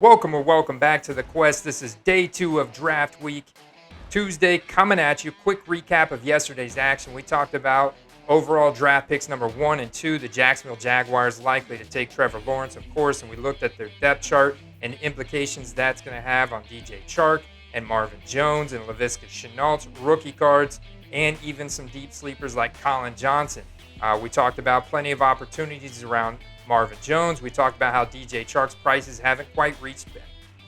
Welcome or welcome back to the quest. This is day 2 of draft week. Tuesday coming at you. Quick recap of yesterday's action. We talked about overall draft picks number 1 and 2. The Jacksonville Jaguars likely to take Trevor Lawrence, of course, and we looked at their depth chart and the implications that's going to have on DJ Chark and Marvin Jones and Laviska Shenault's rookie cards, and even some deep sleepers like Colin Johnson. We talked about plenty of opportunities around Marvin Jones. We talked about how DJ Chark's prices haven't quite reached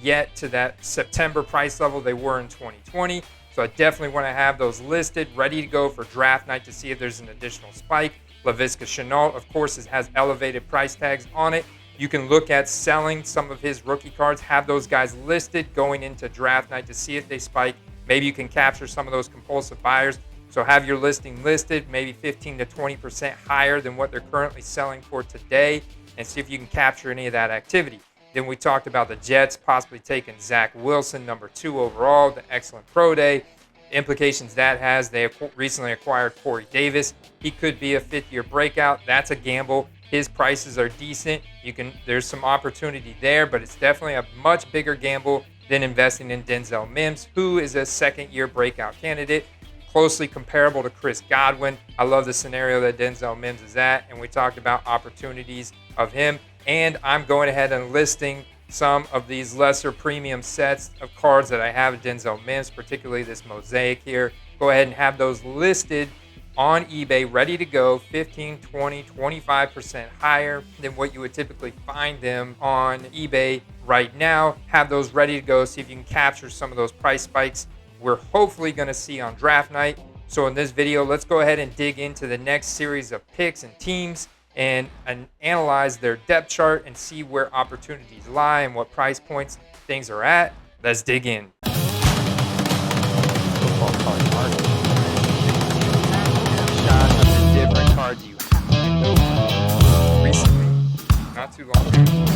yet to that September price level they were in 2020. So I definitely want to have those listed, ready to go for draft night to see if there's an additional spike. Laviska Shenault, of course, has elevated price tags on it. You can look at selling some of his rookie cards, have those guys listed going into draft night to see if they spike. Maybe you can capture some of those compulsive buyers. So have your listing listed, maybe 15 to 20% higher than what they're currently selling for today, and see if you can capture any of that activity. Then we talked about the Jets possibly taking Zach Wilson, number 2 overall, the excellent pro day. Implications that has, they recently acquired Corey Davis. He could be a fifth-year breakout. That's a gamble. His prices are decent. There's some opportunity there, but it's definitely a much bigger gamble than investing in Denzel Mims, who is a second-year breakout candidate, closely comparable to Chris Godwin. I love the scenario that Denzel Mims is at, and we talked about opportunities of him. And I'm going ahead and listing some of these lesser premium sets of cards that I have of Denzel Mims, particularly this mosaic here. Go ahead and have those listed on eBay, ready to go, 15, 20, 25% higher than what you would typically find them on eBay right now. Have those ready to go, see if you can capture some of those price spikes we're hopefully going to see on draft night. So in this video, let's go ahead and dig into the next series of picks and teams and analyze their depth chart and see where opportunities lie and what price points things are at. Let's dig in. Football card market. Shots of the different cards you have recently, not too long ago.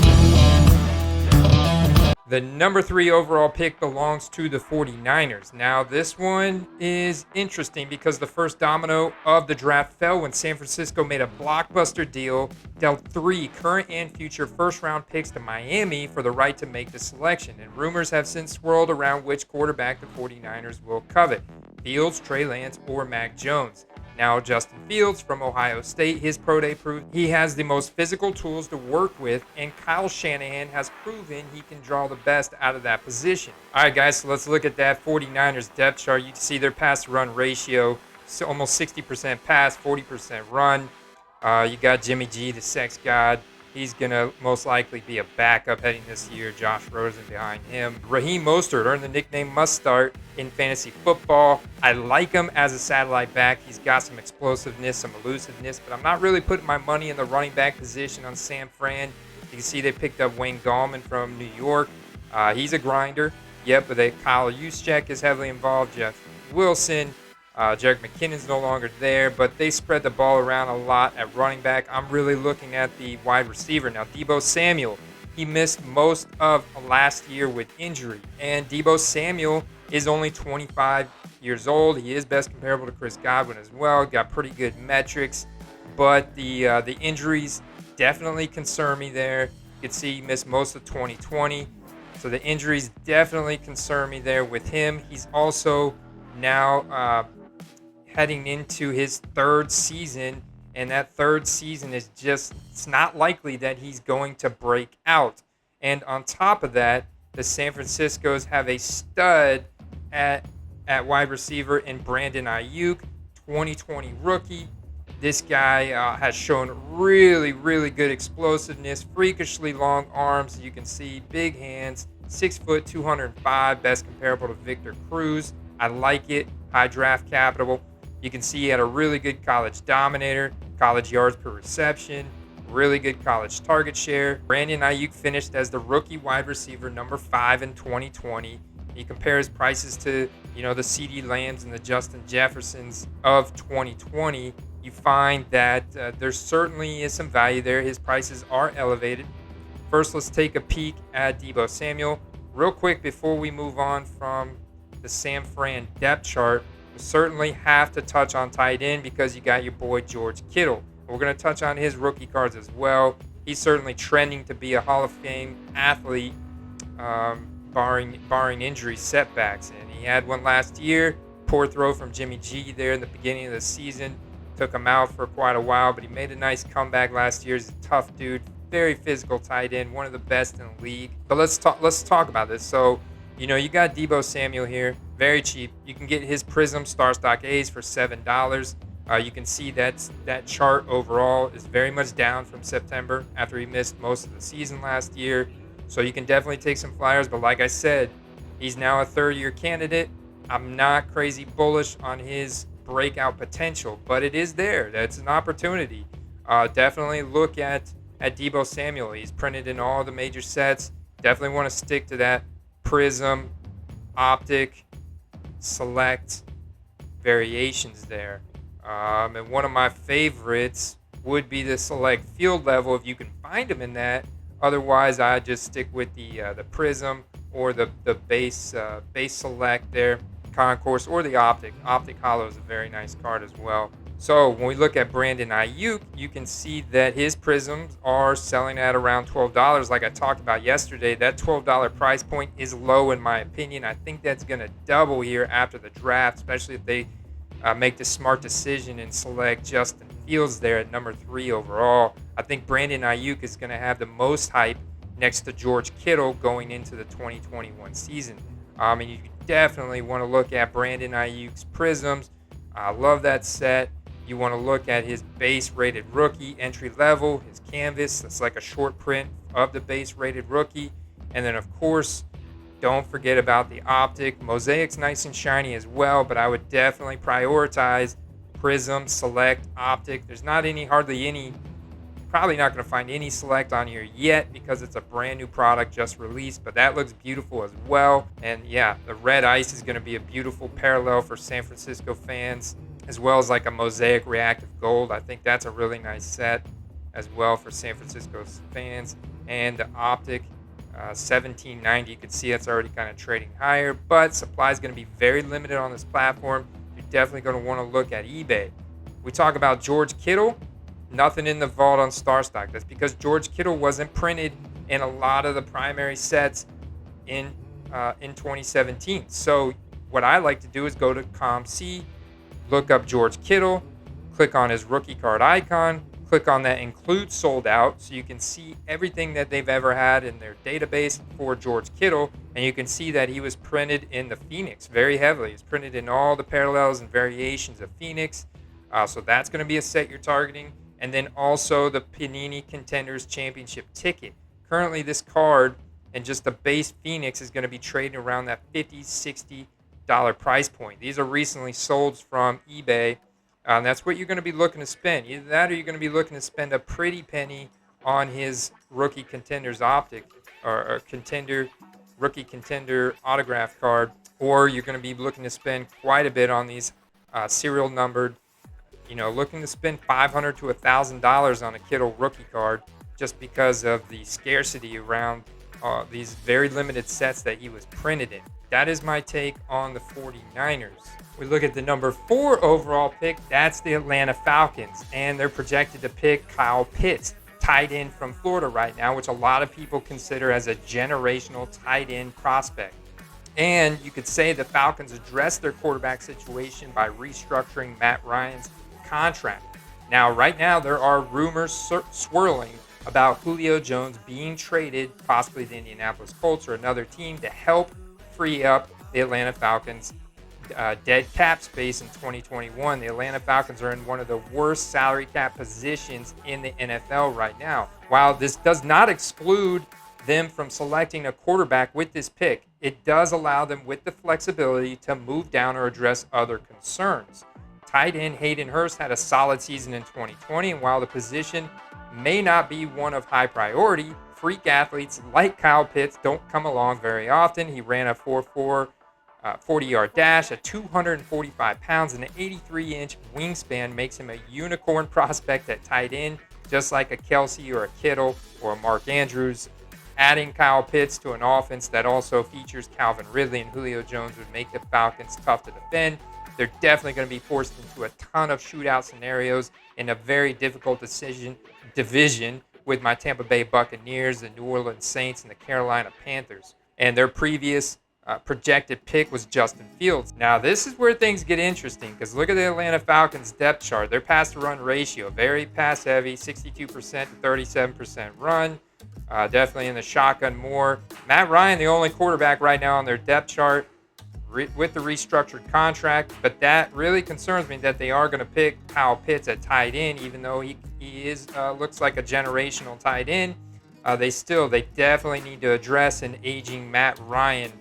The number 3 overall pick belongs to the 49ers. Now, this one is interesting because the first domino of the draft fell when San Francisco made a blockbuster deal, dealt 3 current and future first-round picks to Miami for the right to make the selection. And rumors have since swirled around which quarterback the 49ers will covet: Fields, Trey Lance, or Mac Jones. Now, Justin Fields from Ohio State, his pro day proved he has the most physical tools to work with, and Kyle Shanahan has proven he can draw the best out of that position. All right, guys, so let's look at that 49ers depth chart. You can see their pass-to-run ratio, so almost 60% pass, 40% run. You got Jimmy G, the sex god. He's going to most likely be a backup heading this year. Josh Rosen behind him. Raheem Mostert earned the nickname Must Start in fantasy football. I like him as a satellite back. He's got some explosiveness, some elusiveness, but I'm not really putting my money in the running back position on San Fran. You can see they picked up Wayne Gallman from New York. He's a grinder. Yep, but Kyle Juszczyk is heavily involved. Jeff Wilson. Jerick McKinnon's no longer there, but they spread the ball around a lot at running back. I'm really looking at the wide receiver. Now, Deebo Samuel, he missed most of last year with injury, and Deebo Samuel is only 25 years old. He is best comparable to Chris Godwin as well. Got pretty good metrics, but the injuries definitely concern me there. You can see he missed most of 2020, so the injuries definitely concern me there with him. He's also now heading into his 3rd season, and that 3rd season is it's not likely that he's going to break out. And on top of that, the San Franciscos have a stud at wide receiver in Brandon Ayuk, 2020 rookie. This guy has shown really, really good explosiveness, freakishly long arms. You can see big hands, 6 foot, 205, best comparable to Victor Cruz. I like it. High draft capital. You can see he had a really good college dominator, college yards per reception, really good college target share. Brandon Ayuk finished as the rookie wide receiver number 5 in 2020. He compares prices to, the CeeDee Lambs and the Justin Jeffersons of 2020. You find that there certainly is some value there. His prices are elevated. First, let's take a peek at Deebo Samuel. Real quick before we move on from the San Fran depth chart, we certainly have to touch on tight end because you got your boy George Kittle. We're going to touch on his rookie cards as well. He's certainly trending to be a Hall of Fame athlete, barring injury setbacks. And he had one last year. Poor throw from Jimmy G there in the beginning of the season. Took him out for quite a while, but he made a nice comeback last year. He's a tough dude, very physical tight end, one of the best in the league. But let's talk about this. So, you got Deebo Samuel here, very cheap. You can get his Prism Star Stock A's for $7. You can see that chart overall is very much down from September after he missed most of the season last year. So you can definitely take some flyers. But like I said, he's now a third-year candidate. I'm not crazy bullish on his breakout potential, but it is there. That's an opportunity. Definitely look at Deebo Samuel. He's printed in all the major sets. Definitely want to stick to that Prism, Optic, Select variations there. And one of my favorites would be the Select Field Level if you can find them in that. Otherwise, I just stick with the Prism or the base Select there, Concourse, or the Optic. Optic Hollow is a very nice card as well. So when we look at Brandon Ayuk, you can see that his Prisms are selling at around $12. Like I talked about yesterday, that $12 price point is low in my opinion. I think that's going to double here after the draft, especially if they make the smart decision and select Justin Fields there at number 3 overall. I think Brandon Ayuk is going to have the most hype next to George Kittle going into the 2021 season. And you definitely want to look at Brandon Ayuk's Prisms. I love that set. You want to look at his base rated rookie entry level, his canvas. That's like a short print of the base rated rookie. And then, of course, don't forget about the Optic. Mosaic's nice and shiny as well, but I would definitely prioritize Prism, Select, Optic. There's not hardly any, probably not going to find any Select on here yet because it's a brand new product just released, but that looks beautiful as well. And yeah, the red ice is going to be a beautiful parallel for San Francisco fans, as well as like a Mosaic Reactive Gold. I think that's a really nice set as well for San Francisco's fans. And the Optic, $17.90. You can see it's already kind of trading higher, but supply is going to be very limited on this platform. You're definitely going to want to look at eBay. We talk about George Kittle, nothing in the vault on StarStock. That's because George Kittle wasn't printed in a lot of the primary sets in 2017. So what I like to do is go to ComC, look up George Kittle, click on his rookie card icon, click on that include sold out, so you can see everything that they've ever had in their database for George Kittle, and you can see that he was printed in the Phoenix very heavily. He's printed in all the parallels and variations of Phoenix, so that's going to be a set you're targeting. And then also the Panini Contenders Championship ticket. Currently this card and just the base Phoenix is going to be trading around that $50, $60 price point. These are recently sold from eBay. That's what you're going to be looking to spend. Either that or you're going to be looking to spend a pretty penny on his Rookie Contenders Optic or Rookie Contender autograph card, or you're going to be looking to spend quite a bit on these serial numbered, looking to spend $500 to $1,000 on a Kittle rookie card just because of the scarcity around these very limited sets that he was printed in. That is my take on the 49ers. We look at the number 4 overall pick. That's the Atlanta Falcons, and they're projected to pick Kyle Pitts, tight end from Florida right now, which a lot of people consider as a generational tight end prospect. And you could say the Falcons addressed their quarterback situation by restructuring Matt Ryan's contract. Now, right now, there are rumors swirling about Julio Jones being traded, possibly to the Indianapolis Colts or another team, to help free up the Atlanta Falcons' dead cap space in 2021. The Atlanta Falcons are in one of the worst salary cap positions in the NFL right now. While this does not exclude them from selecting a quarterback with this pick, it does allow them with the flexibility to move down or address other concerns. Tight end Hayden Hurst had a solid season in 2020, and while the position may not be one of high priority, freak athletes like Kyle Pitts don't come along very often. He ran a 4.4 40-yard dash at 245 pounds, and an 83-inch wingspan makes him a unicorn prospect at tight end, just like a Kelsey or a Kittle or a Mark Andrews. Adding Kyle Pitts to an offense that also features Calvin Ridley and Julio Jones would make the Falcons tough to defend. They're definitely going to be forced into a ton of shootout scenarios in a very difficult division with my Tampa Bay Buccaneers, the New Orleans Saints, and the Carolina Panthers. and their previous projected pick was Justin Fields. Now, this is where things get interesting because look at the Atlanta Falcons depth chart. Their pass-to-run ratio, very pass-heavy, 62% to 37% run. Definitely in the shotgun more. Matt Ryan, the only quarterback right now on their depth chart with the restructured contract, but that really concerns me that they are going to pick Kyle Pitts at tight end, even though he is looks like a generational tight end. They definitely need to address an aging Matt Ryan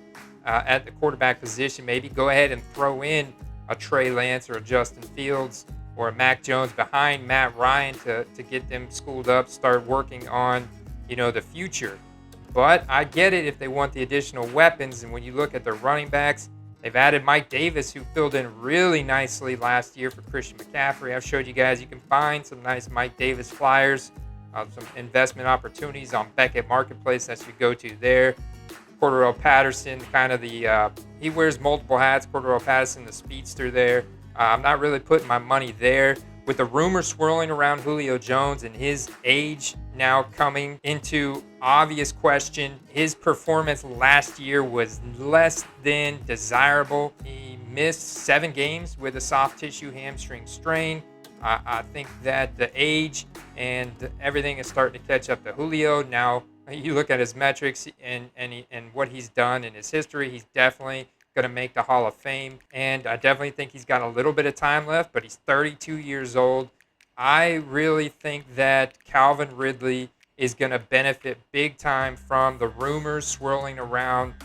at the quarterback position. Maybe go ahead and throw in a Trey Lance or a Justin Fields or a Mac Jones behind Matt Ryan to get them schooled up, start working on, the future. But I get it if they want the additional weapons. And when you look at their running backs, they've added Mike Davis, who filled in really nicely last year for Christian McCaffrey. I've showed you guys you can find some nice Mike Davis flyers, some investment opportunities on Beckett Marketplace. That's your go-to there. Cordarrelle Patterson, kind of he wears multiple hats. Cordarrelle Patterson, the speedster there. I'm not really putting my money there. With the rumors swirling around Julio Jones and his age now coming into obvious question, his performance last year was less than desirable. He missed 7 games with a soft tissue hamstring strain. I think that the age and everything is starting to catch up to Julio. Now, you look at his metrics and what he's done in his history, he's definitely going to make the Hall of Fame. And I definitely think he's got a little bit of time left, but he's 32 years old. I really think that Calvin Ridley is going to benefit big time from the rumors swirling around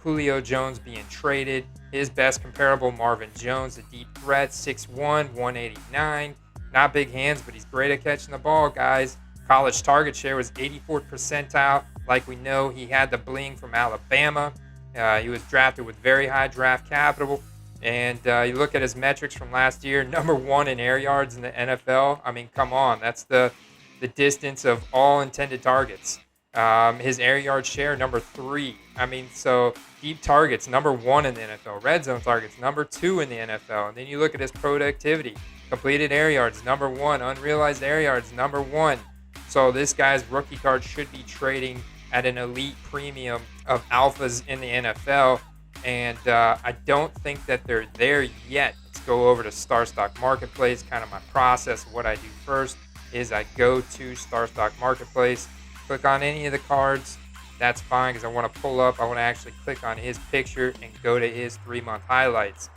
Julio Jones being traded. His best comparable, Marvin Jones, a deep threat, 6'1", 189. Not big hands, but he's great at catching the ball, guys. College target share was 84th percentile. Like we know, he had the bling from Alabama. He was drafted with very high draft capital. And you look at his metrics from last year, number 1 in air yards in the NFL. I mean, come on. That's the distance of all intended targets. His air yard share, number 3. I mean, so deep targets, number 1 in the NFL. Red zone targets, number 2 in the NFL. And then you look at his productivity. Completed air yards, number 1. Unrealized air yards, number 1. So this guy's rookie card should be trading at an elite premium of alphas in the NFL. And I don't think that they're there yet. Let's go over to StarStock Marketplace. Kind of my process. What I do first is I go to StarStock Marketplace, click on any of the cards. That's fine because I want to pull up. I want to actually click on his picture and go to his 3-month highlights.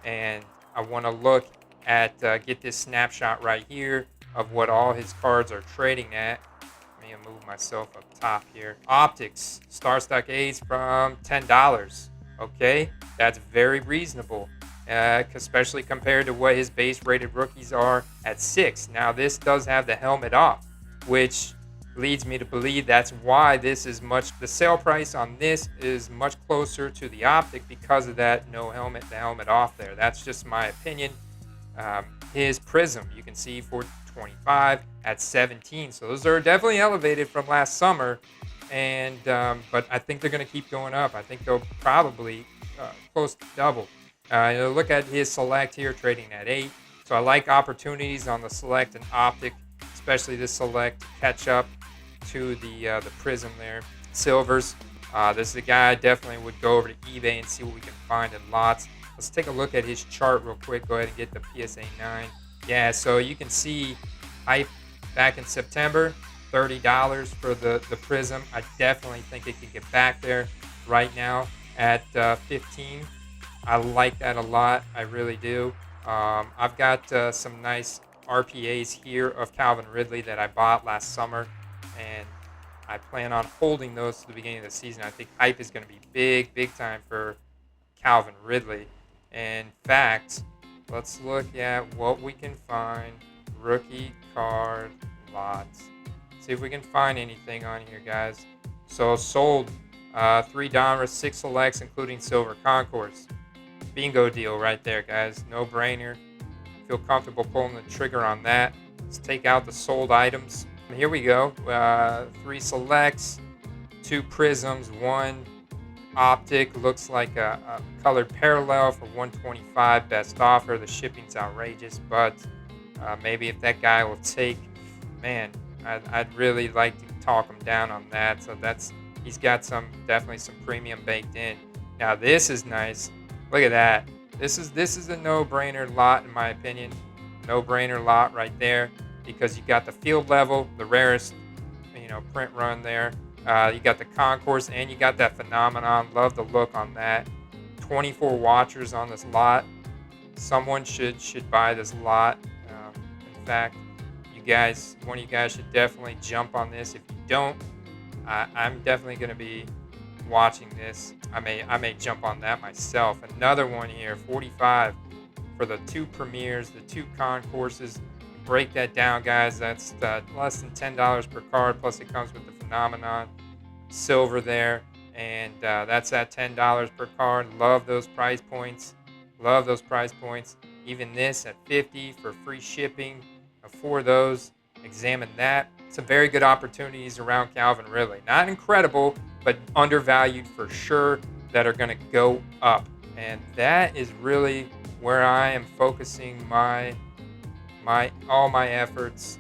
And I want to look at, get this snapshot right here of what all his cards are trading at. Let me move myself up top here. Optics, StarStock A's from $10. Okay, that's very reasonable, especially compared to what his base rated rookies are at $6. Now this does have the helmet off, which leads me to believe that's why this is the sale price on this is much closer to the optic because of that no helmet, the helmet off there. That's just my opinion. His prism, you can see for 25 at 17. So those are definitely elevated from last summer. And but I think they're going to keep going up. I think they'll probably close to double. Look at his select here, trading at 8. So I like opportunities on the select and optic, especially the select to catch up to the prism there. Silvers. This is a guy I definitely would go over to eBay and see what we can find in lots. Let's take a look at his chart real quick. Go ahead and get the PSA 9. Yeah, so you can see hype back in September, $30 for the prism. I definitely think it can get back there right now at 15. I like that a lot. I really do. I've got some nice RPAs here of Calvin Ridley that I bought last summer, and I plan on holding those to the beginning of the season. I think hype is going to be big time for Calvin Ridley. In fact, let's look at what we can find. Rookie card lots. See if we can find anything on here, guys. So sold 3 Donruss, 6 selects, including silver Concourse. Bingo deal right there, guys. No brainer. Feel comfortable pulling the trigger on that. Let's take out the sold items. Here we go. 3 selects, 2 prisms, 1 optic. Looks like a colored parallel for $125 best offer. The shipping's outrageous, but maybe if that guy will take, man, I'd really like to talk him down on that. So that's he's got definitely some premium baked in. Now this is nice. Look at that. This is a no-brainer lot in my opinion. No-brainer lot right there, because you got the field level, the rarest, print run there. You got the concourse, and you got that phenomenon. Love the look on that. 24 watchers on this lot. Someone should buy this lot. In fact, one of you guys should definitely jump on this. If you don't, I'm definitely going to be watching this. I may jump on that myself. Another one here, 45 for the 2 premieres, the 2 concourses. Break that down, guys. That's less than $10 per card, plus it comes with the phenomenon silver there, and that's at $10 per card. Love those price points. Love those price points. Even this at $50 for free shipping. For those, examine that. Some very good opportunities around Calvin Ridley. Not incredible, but undervalued for sure, that are going to go up. And that is really where I am focusing all my efforts.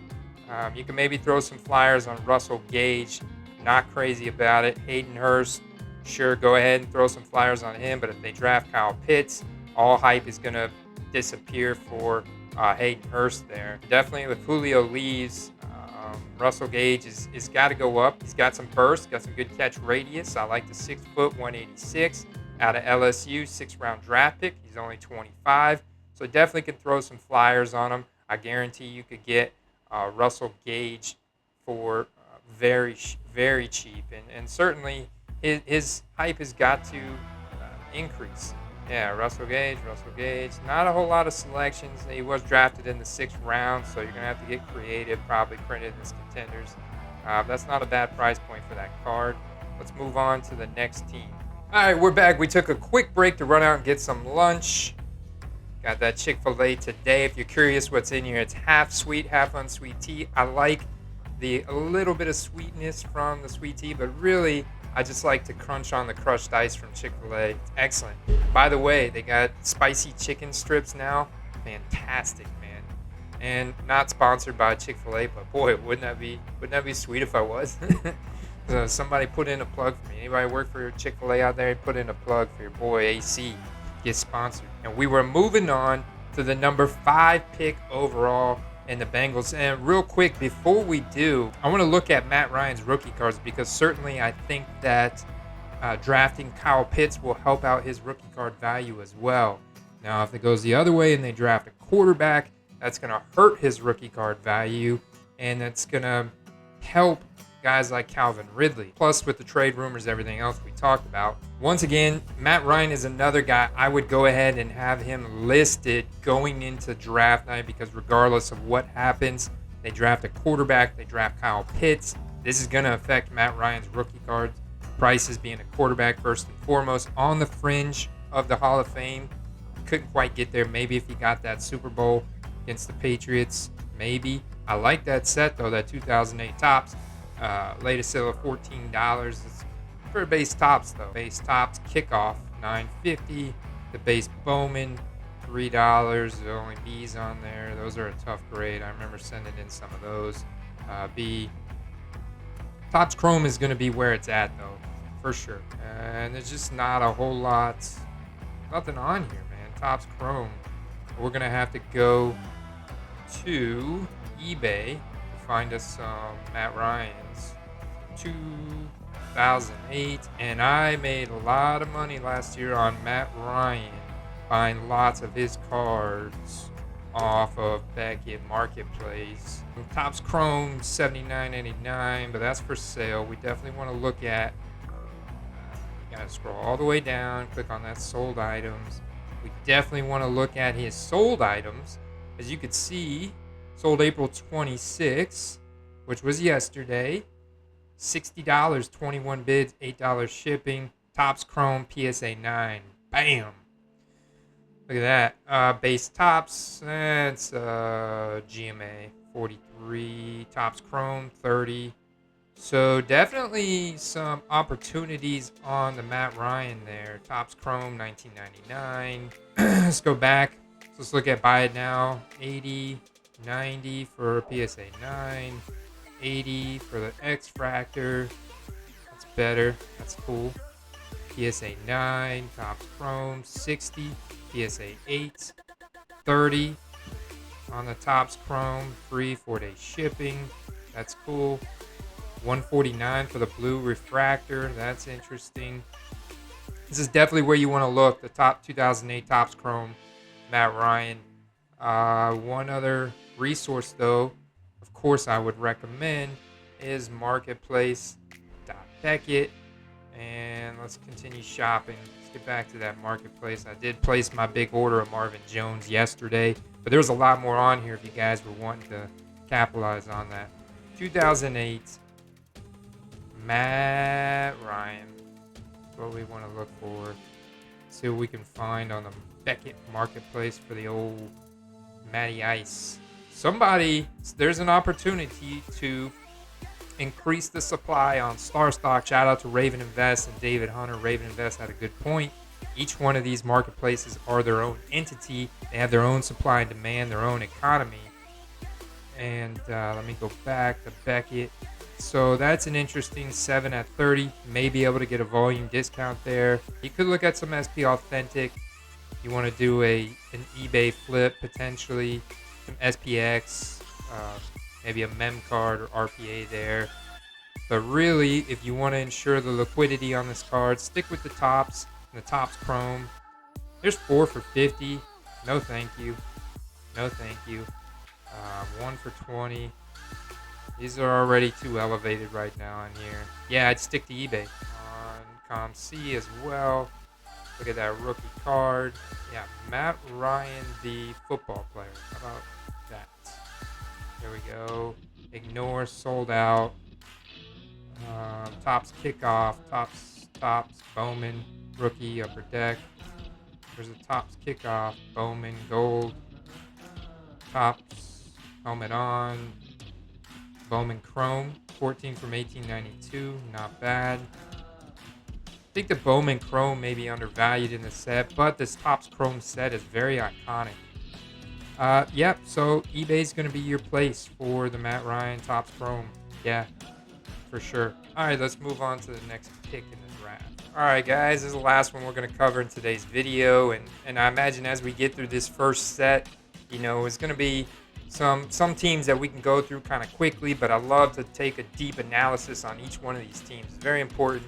You can maybe throw some flyers on Russell Gage. Not crazy about it. Hayden Hurst, sure, go ahead and throw some flyers on him. But if they draft Kyle Pitts, all hype is going to disappear for Hayden Hurst there. Definitely with Julio leaves, Russell Gage is got to go up. He's got some burst, got some good catch radius. I like the 6 foot, 186 out of LSU, 6th round draft pick. He's only 25, so definitely can throw some flyers on him. I guarantee you could get Russell Gage for very, very cheap, and certainly his hype has got to increase. Yeah, Russell Gage. Not a whole lot of selections. He was drafted in the 6th round, so you're going to have to get creative, probably printed as contenders. That's not a bad price point for that card. Let's move on to the next team. All right, we're back. We took a quick break to run out and get some lunch. Got that Chick-fil-A today. If you're curious what's in here, it's half sweet, half unsweet tea. I like a little bit of sweetness from the sweet tea, but really, I just like to crunch on the crushed ice from Chick-fil-A. It's excellent. By the way, they got spicy chicken strips now. Fantastic, man. And not sponsored by Chick-fil-A, but boy, wouldn't that be sweet if I was? So somebody put in a plug for me. Anybody work for Chick-fil-A out there? Put in a plug for your boy AC. Get sponsored. And we were moving on to the number 5 pick overall in the Bengals. And real quick, before we do, I want to look at Matt Ryan's rookie cards, because certainly I think that drafting Kyle Pitts will help out his rookie card value as well. Now, if it goes the other way and they draft a quarterback, that's going to hurt his rookie card value, and that's going to help guys like Calvin Ridley. Plus, with the trade rumors, everything else we talked about. Once again, Matt Ryan is another guy I would go ahead and have him listed going into draft night, because regardless of what happens, they draft a quarterback, they draft Kyle Pitts. This is going to affect Matt Ryan's rookie cards prices, being a quarterback first and foremost, on the fringe of the Hall of Fame. Couldn't quite get there. Maybe if he got that Super Bowl against the Patriots, maybe. I like that set, though, that 2008 Topps. Latest sale of $14. It's for base Topps, though. Base Topps kickoff $9.50. The base Bowman $3. The only B's on there. Those are a tough grade. I remember sending in some of those. B. Topps Chrome is going to be where it's at, though, for sure. And there's just not a whole lot, nothing on here, man. Topps Chrome. We're going to have to go to eBay to find us some Matt Ryan's 2008. And I made a lot of money last year on Matt Ryan, buying lots of his cards off of Beckett Marketplace. Topps Chrome $79.99, but that's for sale. We definitely want to look at, you gotta scroll all the way down, click on that sold items. We definitely want to look at his sold items. As you could see, sold April 26, which was yesterday. $60, 21 bids, $8 shipping. Topps Chrome PSA 9. Bam! Look at that. Base Topps, that's GMA 43. Topps Chrome 30. So definitely some opportunities on the Matt Ryan there. Topps Chrome 1999. Let's go back. Let's look at buy it now. 80, 90 for PSA 9. 80 for the X Fractor. That's better. That's cool. PSA 9, Topps Chrome, 60. PSA 8, 30 on the Topps Chrome, free 4-day shipping. That's cool. 149 for the blue refractor. That's interesting. This is definitely where you want to look. The top 2008 Topps Chrome, Matt Ryan. One other resource, though, of course, I would recommend is marketplace.beckett. And let's continue shopping. Let's get back to that marketplace. I did place my big order of Marvin Jones yesterday, but there's a lot more on here if you guys were wanting to capitalize on that. 2008 Matt Ryan. That's what we want to look for. See what we can find on the Beckett marketplace for the old Matty Ice. There's an opportunity to increase the supply on Star Stock. Shout out to Raven Invest and David Hunter. Raven Invest had a good point. Each one of these marketplaces are their own entity. They have their own supply and demand, their own economy. And let me go back to Beckett. So that's an interesting 7 at 30. May be able to get a volume discount there. You could look at some SP Authentic. You want to do an eBay flip potentially. Some SPX. Maybe a mem card or RPA there. But really, if you want to ensure the liquidity on this card, stick with the Topps and the Topps Chrome. There's 4 for 50. No thank you. No thank you. 1 for 20. These are already too elevated right now on here. Yeah, I'd stick to eBay. On ComC as well. Look at that rookie card. Yeah, Matt Ryan, the football player. How about that? There we go. Ignore, sold out. Topps kickoff. Topps Bowman, rookie, upper deck. There's a Topps kickoff. Bowman, gold. Topps helmet on. Bowman Chrome, 14 from 1892. Not bad. I think the Bowman Chrome may be undervalued in the set, but this Topps Chrome set is very iconic. Yep, so eBay's going to be your place for the Matt Ryan Topps Chrome. Yeah, for sure. All right, let's move on to the next pick in the draft. All right, guys, this is the last one we're going to cover in today's video. And I imagine as we get through this first set, it's going to be some teams that we can go through kind of quickly, but I love to take a deep analysis on each one of these teams. It's very important.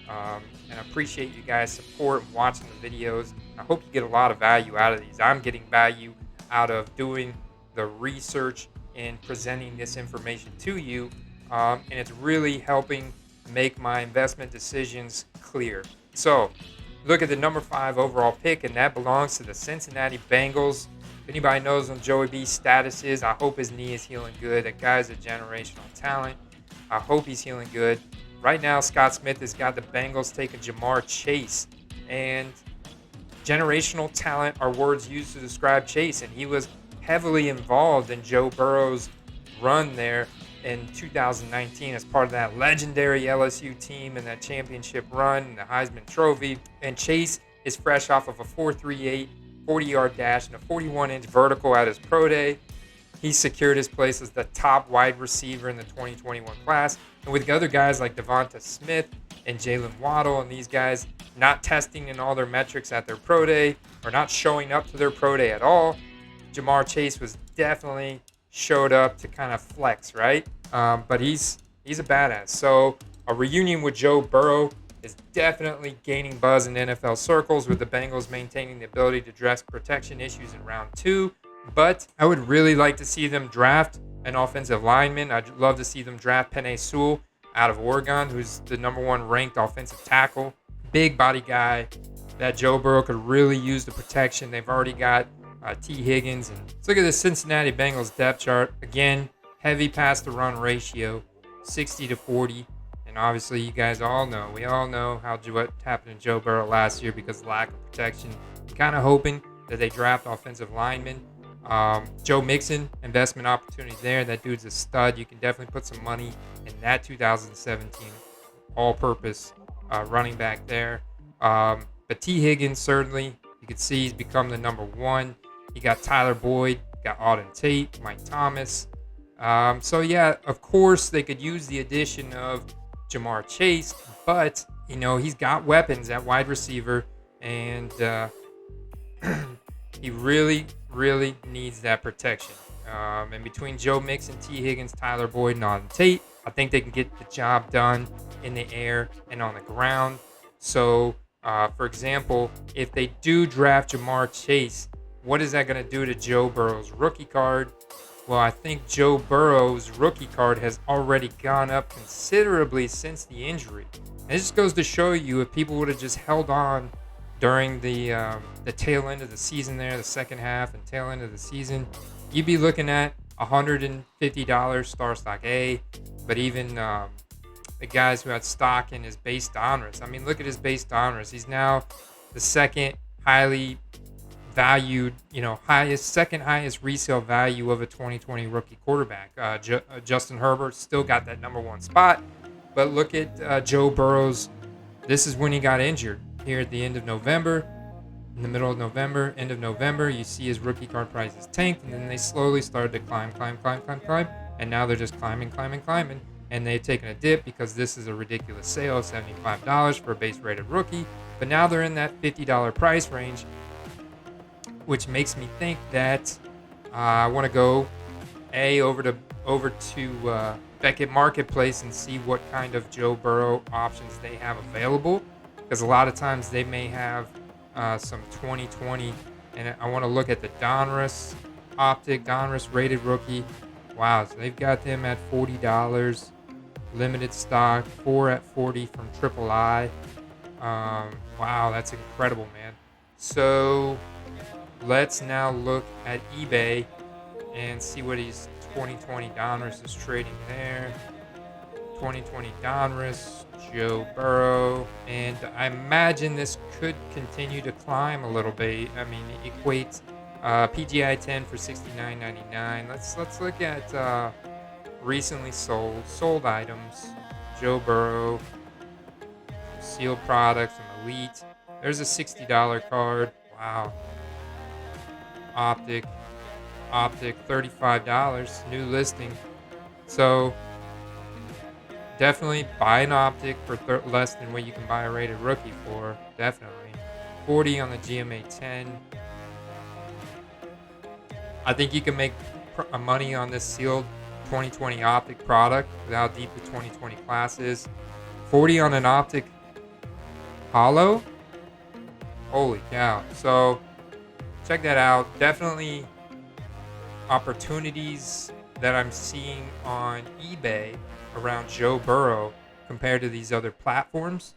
And I appreciate you guys' support and watching the videos. I hope you get a lot of value out of these. I'm getting value out of doing the research and presenting this information to you, and it's really helping make my investment decisions clear. So look at the number 5 overall pick, and that belongs to the Cincinnati Bengals. If anybody knows what Joey B's status is, I hope his knee is healing good. That guy's a generational talent. I hope he's healing good. Right now, Scott Smith has got the Bengals taking Jamar Chase, and generational talent are words used to describe Chase, and he was heavily involved in Joe Burrow's run there in 2019 as part of that legendary LSU team and that championship run and the Heisman Trophy. And Chase is fresh off of a 4.38 40-yard dash and a 41-inch vertical at his pro day. He secured his place as the top wide receiver in the 2021 class. And with other guys like Devonta Smith and Jalen Waddle and these guys not testing in all their metrics at their pro day or not showing up to their pro day at all, Jamar Chase was definitely showed up to kind of flex, right? But he's a badass. So a reunion with Joe Burrow is definitely gaining buzz in NFL circles, with the Bengals maintaining the ability to address protection issues in round 2. But I would really like to see them draft an offensive lineman. I'd love to see them draft Penei Sewell out of Oregon, who's the number 1 ranked offensive tackle. Big body guy that Joe Burrow could really use the protection. They've already got T. Higgins. And let's look at the Cincinnati Bengals depth chart. Again, heavy pass to run ratio, 60-40. And obviously, you guys we all know what happened to Joe Burrow last year because of lack of protection. Kind of hoping that they draft offensive linemen. Joe Mixon, investment opportunity there. That dude's a stud. You can definitely put some money in that 2017 all-purpose running back there. But T. Higgins, certainly, you can see he's become the number 1. You got Tyler Boyd, got Auden Tate, Mike Thomas. So, yeah, of course, they could use the addition of Jamar Chase, But, he's got weapons at wide receiver, and he really, really needs that protection. And between Joe Mixon, T. Higgins, Tyler Boyd, and Auden Tate, I think they can get the job done in the air and on the ground. So, for example, if they do draft Jamar Chase, what is that going to do to Joe Burrow's rookie card? Well, I think Joe Burrow's rookie card has already gone up considerably since the injury. And it just goes to show you, if people would have just held on during the tail end of the season there, the second half and tail end of the season, you'd be looking at $150 star stock A. But even the guys who had stock in his base donruss, I mean, look at his base donruss. He's now the second highly valued, second highest resale value of a 2020 rookie quarterback. Justin Herbert still got that number one spot. But look at Joe Burrow's. This is when he got injured here at the end of November. In the middle of November, end of November, you see his rookie card prices tanked, and then they slowly started to climb. And now they're just climbing. And they've taken a dip because this is a ridiculous sale of $75 for a base rated rookie. But now they're in that $50 price range, which makes me think that I want to go over to Beckett Marketplace and see what kind of Joe Burrow options they have available, because a lot of times they may have some 2020, and I want to look at the Donruss rated rookie. Wow, so they've got them at $40, limited stock, 4 at 40 from Triple I. Wow, that's incredible, man. So let's now look at eBay and see what his 2020 Donruss is trading there. 2020 Donruss, Joe Burrow, and I imagine this could continue to climb a little bit. I mean, it equates PGI 10 for $69.99. Let's look at recently sold items. Joe Burrow, sealed products, and Elite. There's a $60 card. Wow. Optic, $35, new listing. So definitely buy an Optic for less than what you can buy a rated rookie for. Definitely. 40 on the GMA 10. I think you can make money on this sealed 2020 Optic product with how deep the 2020 class is. 40 on an Optic Hollow. Holy cow. So check that out. Definitely opportunities that I'm seeing on eBay around Joe Burrow compared to these other platforms.